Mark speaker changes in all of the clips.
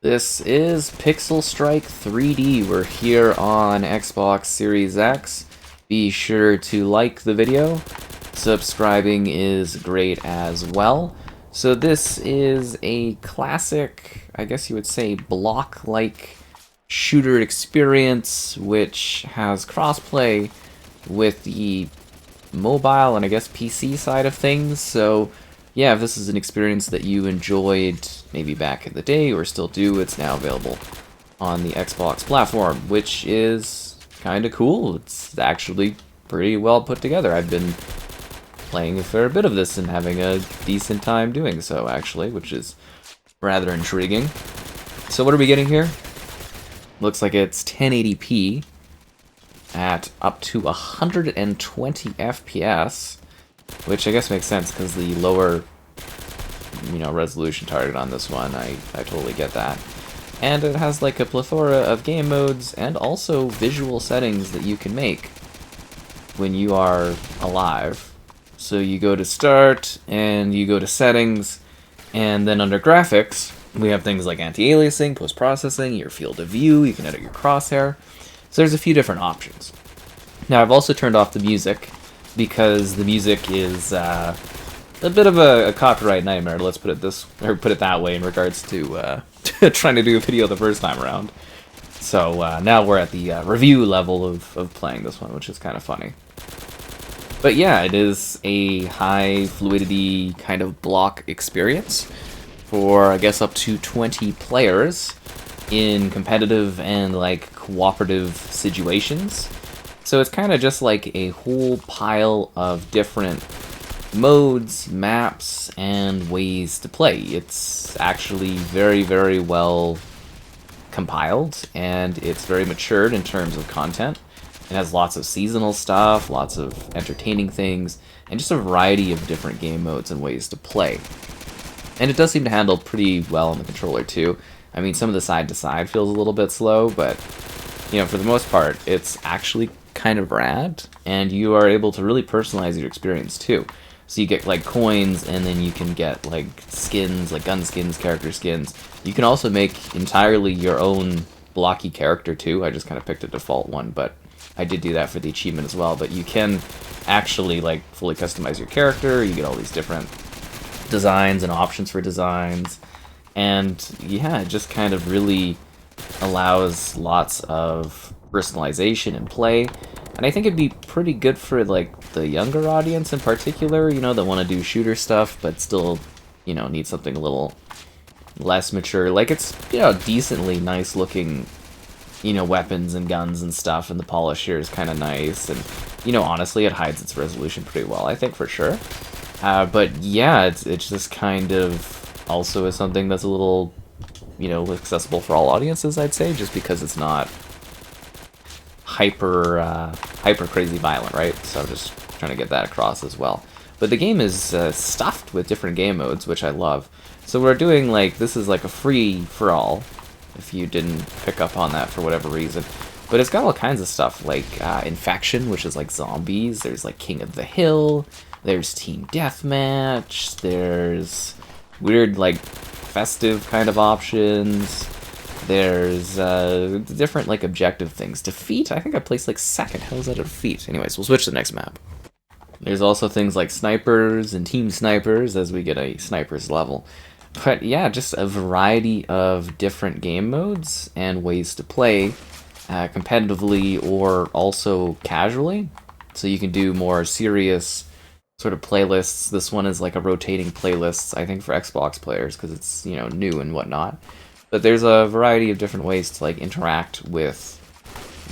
Speaker 1: This is Pixel Strike 3D. We're here on Xbox Series X. Be sure to like the video. Subscribing is great as well. So this is a classic, I guess you would say, block-like shooter experience, which has crossplay with the mobile and I guess PC side of things. So yeah, if this is an experience that you enjoyed maybe back in the day or still do, it's now available on the Xbox platform, which is kind of cool. It's actually pretty well put together. I've been playing a fair bit of this and having a decent time doing so, actually, which is rather intriguing. So what are we getting here? Looks like it's 1080p at up to 120 FPS, which I guess makes sense because the lower, resolution target on this one, I totally get that. And it has like a plethora of game modes and also visual settings that you can make when you are alive. So you go to start and you go to settings, and then under graphics, we have things like anti-aliasing, post-processing, your field of view, you can edit your crosshair. So there's a few different options. Now I've also turned off the music because the music is a bit of a copyright nightmare. Let's put it that way in regards to trying to do a video the first time around. So now we're at the review level of playing this one, which is kind of funny. But yeah, it is a high fluidity kind of block experience for I guess up to 20 players in competitive and like cooperative situations. So it's kind of just like a whole pile of different modes, maps, and ways to play. It's actually very, very well compiled, and it's very matured in terms of content. It has lots of seasonal stuff, lots of entertaining things, and just a variety of different game modes and ways to play. And it does seem to handle pretty well on the controller too. I mean, some of the side-to-side feels a little bit slow, but for the most part, it's actually kind of rad, and you are able to really personalize your experience too. So you get like coins, and then you can get like skins, like gun skins, character skins. You can also make entirely your own blocky character too. I just kind of picked a default one, but I did do that for the achievement as well. But you can actually like fully customize your character. You get all these different designs and options for designs. And yeah, it just kind of really allows lots of personalization and play. And I think it'd be pretty good for like the younger audience in particular, that want to do shooter stuff but still, need something a little less mature. Like it's, decently nice looking, weapons and guns and stuff, and the polish here is kind of nice, and honestly it hides its resolution pretty well, I think, for sure. But yeah, it's just kind of also is something that's a little, accessible for all audiences, I'd say, just because it's not hyper crazy violent, right? So I'm just trying to get that across as well. But the game is stuffed with different game modes, which I love. So we're doing this is like a free for all, if you didn't pick up on that for whatever reason. But it's got all kinds of stuff like Infection, which is like zombies. There's like King of the Hill. There's Team Deathmatch. There's weird like festive kind of options. There's different like objective things. Defeat, I think I placed like second. How is that a defeat? Anyways, we'll switch to the next map. There's also things like snipers and team snipers as we get a sniper's level. But yeah, just a variety of different game modes and ways to play competitively or also casually. So you can do more serious sort of playlists. This one is like a rotating playlist, I think, for Xbox players because it's, new and whatnot. But there's a variety of different ways to like interact with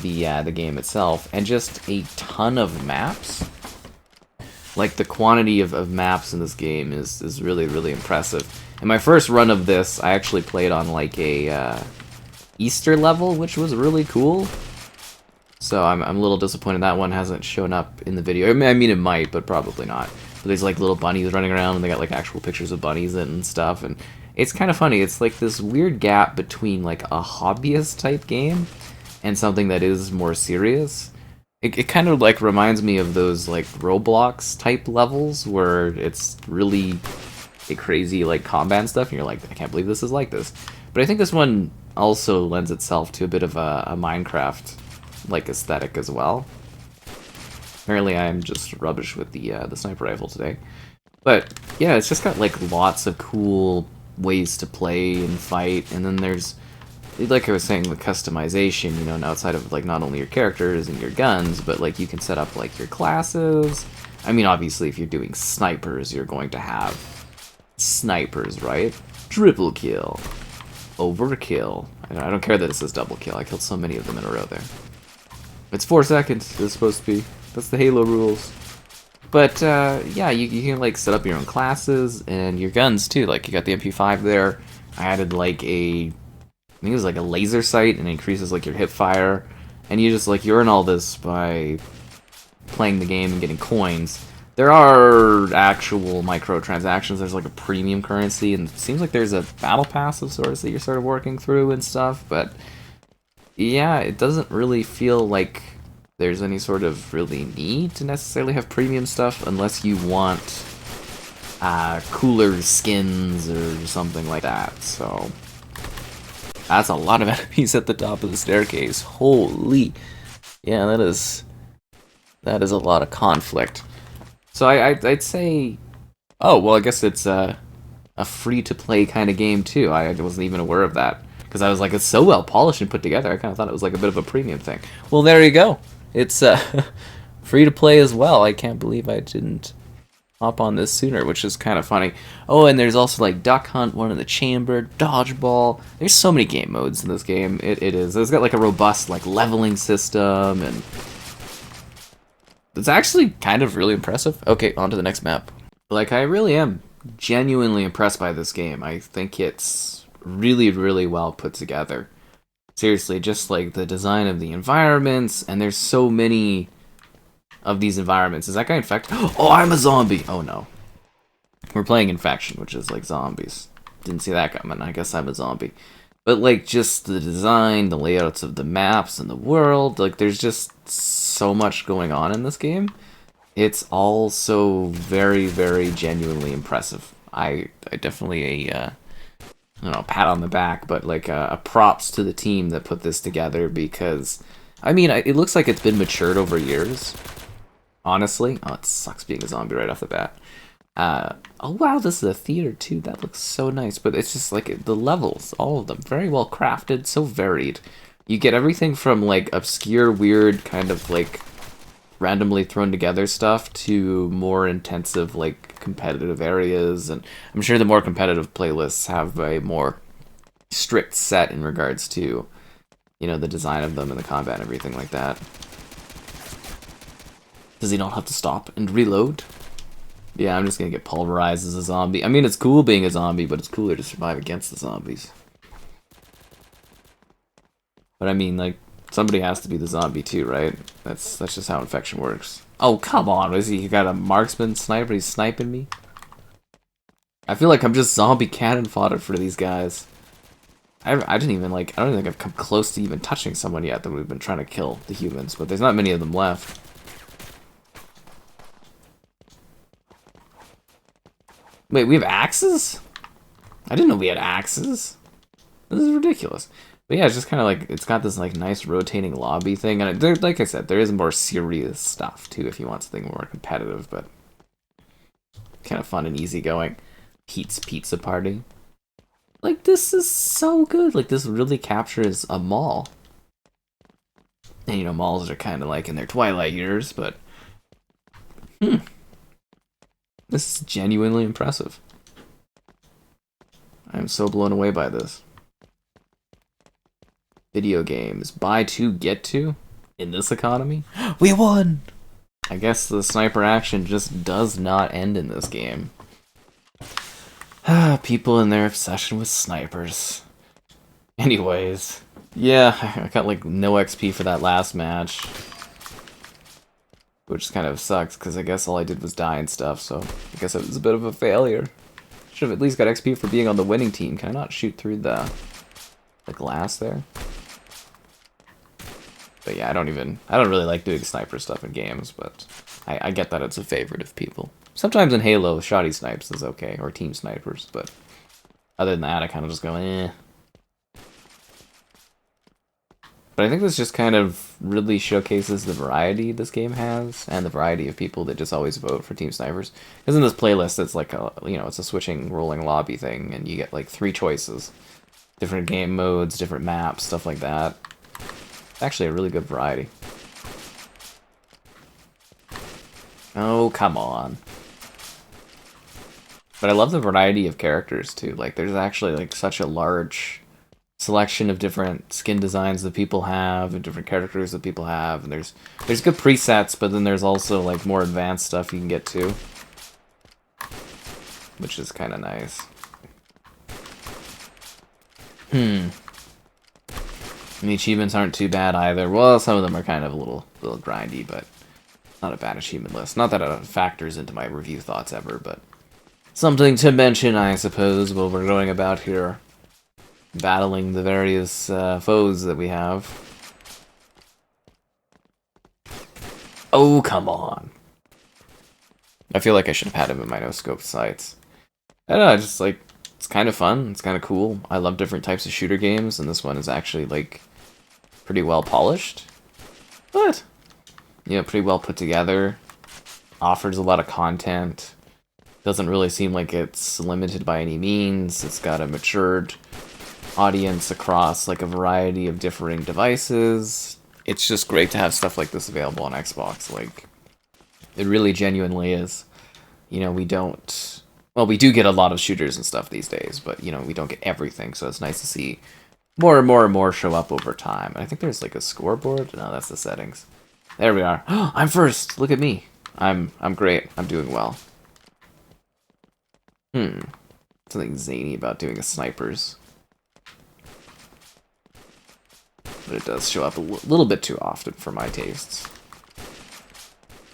Speaker 1: the game itself, and just a ton of maps. Like the quantity of maps in this game is really, really impressive. In my first run of this, I actually played on like a Easter level, which was really cool. So I'm a little disappointed that one hasn't shown up in the video. I mean it might, but probably not. But there's like little bunnies running around, and they got like actual pictures of bunnies and stuff, and it's kind of funny. It's like this weird gap between like a hobbyist type game and something that is more serious. It kind of like reminds me of those like Roblox type levels where it's really crazy like combat and stuff, and you're like, I can't believe this is like this. But I think this one also lends itself to a bit of a Minecraft-like aesthetic as well. Apparently I'm just rubbish with the sniper rifle today. But yeah, it's just got like lots of cool ways to play and fight, and then there's, like I was saying, the customization, you know, and outside of like not only your characters and your guns, but like you can set up like your classes. I mean, obviously if you're doing snipers, you're going to have snipers, right? Triple kill. Overkill. I don't care that it says double kill. I killed so many of them in a row there. It's 4 seconds. It's supposed to be. That's the Halo rules. But yeah, you can like set up your own classes and your guns too. Like you got the MP5 there. I added like I think it was like a laser sight, and it increases like your hip fire. And you just like you earn all this by playing the game and getting coins. There are actual microtransactions. There's like a premium currency, and it seems like there's a battle pass of sorts that you're sort of working through and stuff. But yeah, it doesn't really feel like there's any sort of really need to necessarily have premium stuff unless you want cooler skins or something like that. So that's a lot of enemies at the top of the staircase. Holy, yeah, that is a lot of conflict. So I'd say, oh well, I guess it's a free-to-play kind of game too. I wasn't even aware of that because I was like, it's so well polished and put together. I kind of thought it was like a bit of a premium thing. Well, there you go. It's free to play as well. I can't believe I didn't hop on this sooner, which is kind of funny. Oh, and there's also like Duck Hunt, One in the Chamber, Dodgeball. There's so many game modes in this game. It is. It's got like a robust like leveling system, and it's actually kind of really impressive. Okay, on to the next map. Like, I really am genuinely impressed by this game. I think it's really, really well put together. Seriously, just like the design of the environments, and there's so many of these environments. Is that guy infected? Oh, I'm a zombie! Oh no. We're playing Infection, which is like zombies. Didn't see that coming. I guess I'm a zombie. But like just the design, the layouts of the maps and the world, like there's just so much going on in this game. It's all so very, very genuinely impressive. I definitely I don't know, pat on the back, but like a props to the team that put this together, because I mean, it looks like it's been matured over years. Honestly, oh, it sucks being a zombie right off the bat. Oh wow, this is a theater too. That looks so nice, but it's just like the levels, all of them, very well crafted, so varied. You get everything from like obscure, weird, kind of like randomly thrown together stuff to more intensive, like competitive areas, and I'm sure the more competitive playlists have a more strict set in regards to, you know, the design of them and the combat and everything like that. Does he not have to stop and reload? Yeah, I'm just gonna get pulverized as a zombie. I mean, it's cool being a zombie, but it's cooler to survive against the zombies. But I mean, like, somebody has to be the zombie too, right? That's just how Infection works. Oh, come on, is he got a marksman sniper? He's sniping me? I feel like I'm just zombie cannon fodder for these guys. I didn't even, like, I don't think I've come close to even touching someone yet that we've been trying to kill, the humans, but there's not many of them left. Wait, we have axes? I didn't know we had axes. This is ridiculous. But yeah, it's just kind of like, it's got this like nice rotating lobby thing, and there, like I said, there is more serious stuff too if you want something more competitive, but kind of fun and easygoing. Pete's Pizza Party. Like, this is so good. Like, this really captures a mall. And you know, malls are kind of like in their twilight years, but this is genuinely impressive. I'm so blown away by this. Video games. Buy two, get two? In this economy? We won! I guess the sniper action just does not end in this game. People and their obsession with snipers. Anyways. Yeah, I got like no XP for that last match. Which kind of sucks, because I guess all I did was die and stuff, so I guess it was a bit of a failure. Should have at least got XP for being on the winning team. Can I not shoot through the glass there? But yeah, I don't really like doing sniper stuff in games, but I get that it's a favorite of people. Sometimes in Halo, shoddy snipes is okay, or team snipers, but other than that, I kind of just go, eh. But I think this just kind of really showcases the variety this game has, and the variety of people that just always vote for Team Snipers. Because in this playlist, it's like a, you know, it's a switching rolling lobby thing, and you get like 3 choices. Different game modes, different maps, stuff like that. It's actually a really good variety. Oh, come on. But I love the variety of characters, too. Like, there's actually, like, such a large selection of different skin designs that people have, and different characters that people have, and there's good presets, but then there's also, like, more advanced stuff you can get to. Which is kind of nice. And the achievements aren't too bad either. Well, some of them are kind of a little grindy, but not a bad achievement list. Not that it factors into my review thoughts ever, but something to mention, I suppose, while we're going about here, battling the various foes that we have. Oh, come on. I feel like I should have had him in my no-scope sights. I don't know, just like, it's kind of fun, it's kind of cool. I love different types of shooter games, and this one is actually, like, pretty well polished. But, you know, pretty well put together. Offers a lot of content. Doesn't really seem like it's limited by any means. It's got a matured audience across like a variety of differing devices. It's just great to have stuff like this available on Xbox. Like, it really genuinely is. You know, we do get a lot of shooters and stuff these days, but, you know, we don't get everything, so it's nice to see more and more and more show up over time. And I think there's like a scoreboard. No, that's the settings. There we are. I'm first. Look at me. I'm great. I'm doing well. Something zany about doing a snipers. But it does show up a little bit too often for my tastes.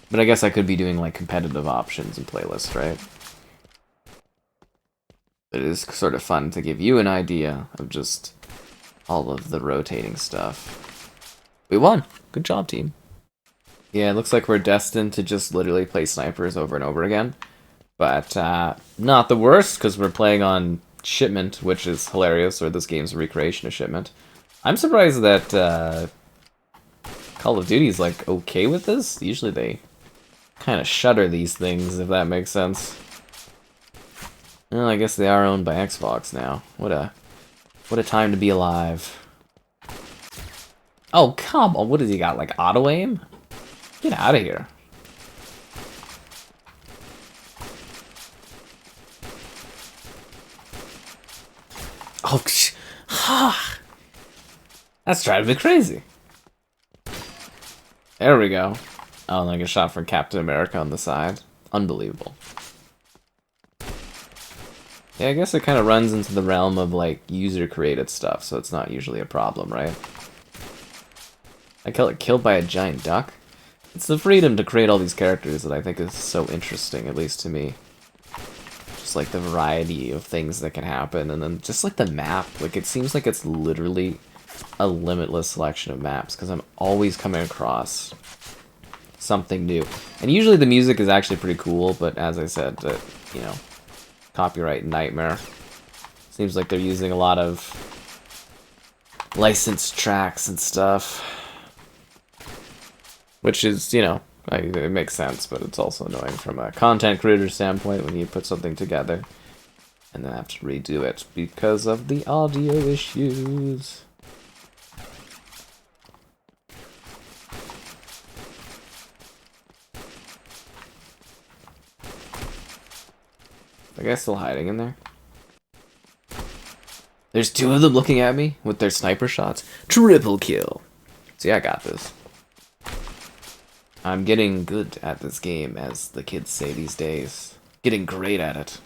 Speaker 1: But I guess I could be doing like competitive options and playlists, right? It is sort of fun to give you an idea of just all of the rotating stuff. We won! Good job, team. Yeah, it looks like we're destined to just literally play snipers over and over again. But not the worst, because we're playing on Shipment, which is hilarious, or this game's recreation of Shipment. I'm surprised that Call of Duty's like okay with this. Usually they kind of shutter these things, if that makes sense. Well, I guess they are owned by Xbox now. What a time to be alive. Oh, come on. What has he got? Like auto aim? Get out of here. Oh, that's driving me crazy. There we go. Oh, and I get shot from Captain America on the side. Unbelievable. Yeah, I guess it kind of runs into the realm of, like, user-created stuff, so it's not usually a problem, right? I got killed by a giant duck? It's the freedom to create all these characters that I think is so interesting, at least to me. Just, like, the variety of things that can happen, and then just, like, the map. Like, it seems like it's literally a limitless selection of maps, because I'm always coming across something new. And usually the music is actually pretty cool, but as I said, you know, copyright nightmare. Seems like they're using a lot of licensed tracks and stuff. Which is, you know, it makes sense, but it's also annoying from a content creator standpoint when you put something together and then have to redo it because of the audio issues. The guy's still hiding in there. There's 2 of them looking at me with their sniper shots. Triple kill. See, I got this. I'm getting good at this game, as the kids say these days. Getting great at it.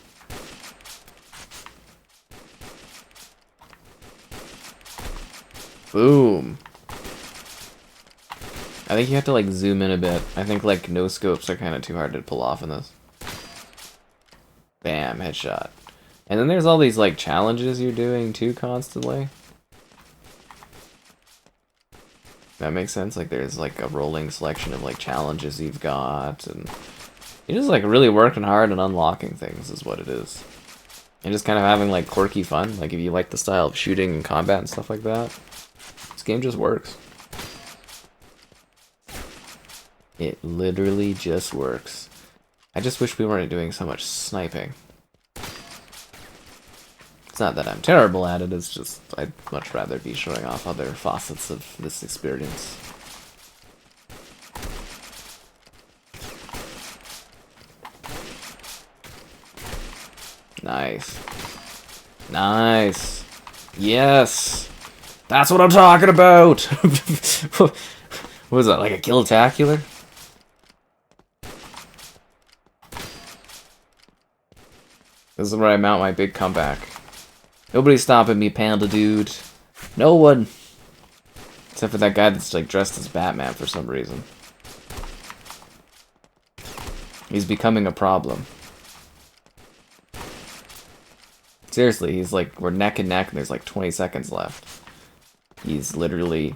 Speaker 1: Boom. I think you have to, like, zoom in a bit. I think, like, no scopes are kind of too hard to pull off in this. Bam, headshot. And then there's all these, like, challenges you're doing, too, constantly. That makes sense? Like, there's, like, a rolling selection of, like, challenges you've got, and you're just, like, really working hard and unlocking things is what it is. And just kind of having, like, quirky fun. Like, if you like the style of shooting and combat and stuff like that, this game just works. It literally just works. I just wish we weren't doing so much sniping. It's not that I'm terrible at it, it's just I'd much rather be showing off other facets of this experience. Nice. Nice. Yes! That's what I'm talking about! What was that, like a kill-tacular? This is where I mount my big comeback. Nobody's stopping me, Panda Dude. No one! Except for that guy that's like dressed as Batman for some reason. He's becoming a problem. Seriously, he's like, we're neck and neck and there's like 20 seconds left. He's literally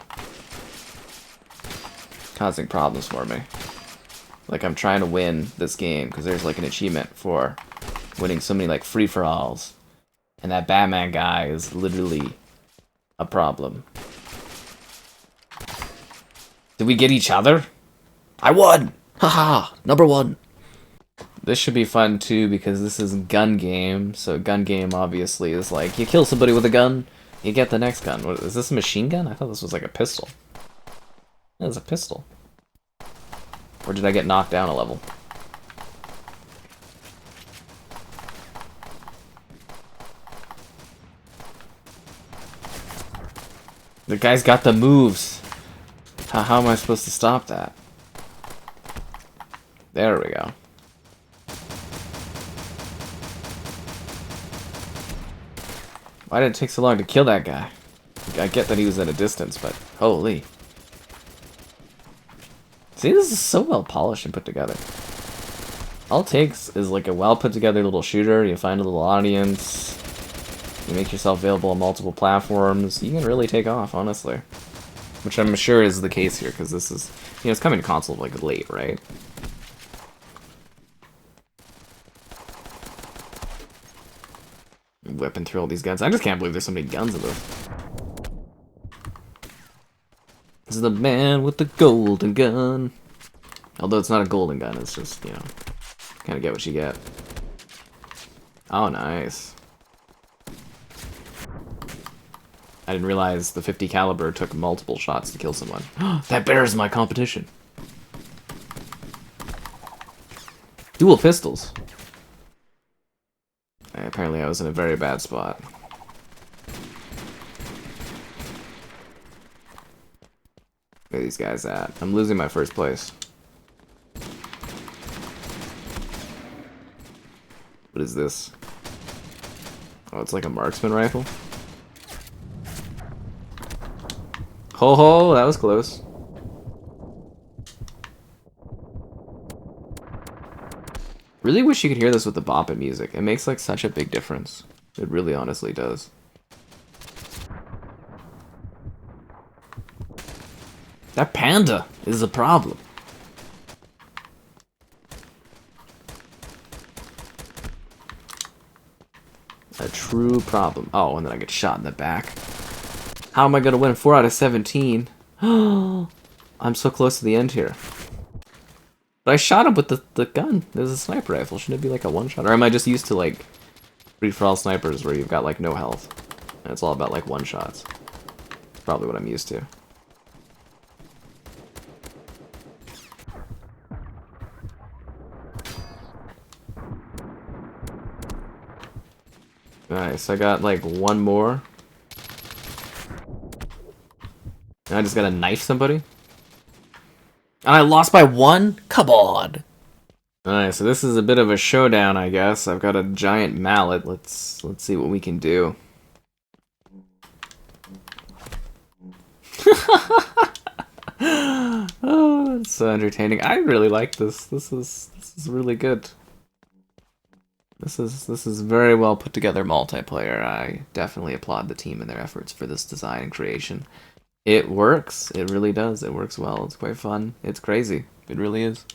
Speaker 1: causing problems for me. Like, I'm trying to win this game because there's like an achievement for winning so many like free-for-alls. And that Batman guy is literally a problem. Did we get each other? I won! Haha! Number one! This should be fun too because this is gun game. So gun game obviously is like, you kill somebody with a gun, you get the next gun. What, is this a machine gun? I thought this was like a pistol. That was a pistol. Or did I get knocked down a level? The guy's got the moves. How am I supposed to stop that? There we go. Why did it take so long to kill that guy? I get that he was at a distance, but holy. See, this is so well polished and put together. All it takes is like a well put together little shooter, you find a little audience, you make yourself available on multiple platforms, you can really take off, honestly. Which I'm sure is the case here, because this is, you know, it's coming to console like late, right? Whipping through all these guns. I just can't believe there's so many guns in this. This is the man with the golden gun. Although it's not a golden gun, it's just, you know, kind of get what you get. Oh, nice. I didn't realize the 50 caliber took multiple shots to kill someone. That bears my competition. Dual pistols. Apparently I was in a very bad spot. Where are these guys at? I'm losing my first place. What is this? Oh, it's like a marksman rifle? Ho ho, that was close. Really wish you could hear this with the bopping music. It makes like such a big difference. It really honestly does. That panda is a problem. A true problem. Oh, and then I get shot in the back. How am I gonna win 4 out of 17? I'm so close to the end here. But I shot him with the gun. There's a sniper rifle. Shouldn't it be like a one-shot? Or am I just used to like free-for-all snipers where you've got like no health? And it's all about like one-shots. It's probably what I'm used to. Nice, I got like one more. And I just gotta knife somebody? And I lost by 1? Come on! Alright, so this is a bit of a showdown, I guess. I've got a giant mallet. Let's see what we can do. Oh, it's so entertaining. I really like this. This is really good. This is very well put together multiplayer. I definitely applaud the team and their efforts for this design and creation. It works. It really does. It works well. It's quite fun. It's crazy. It really is.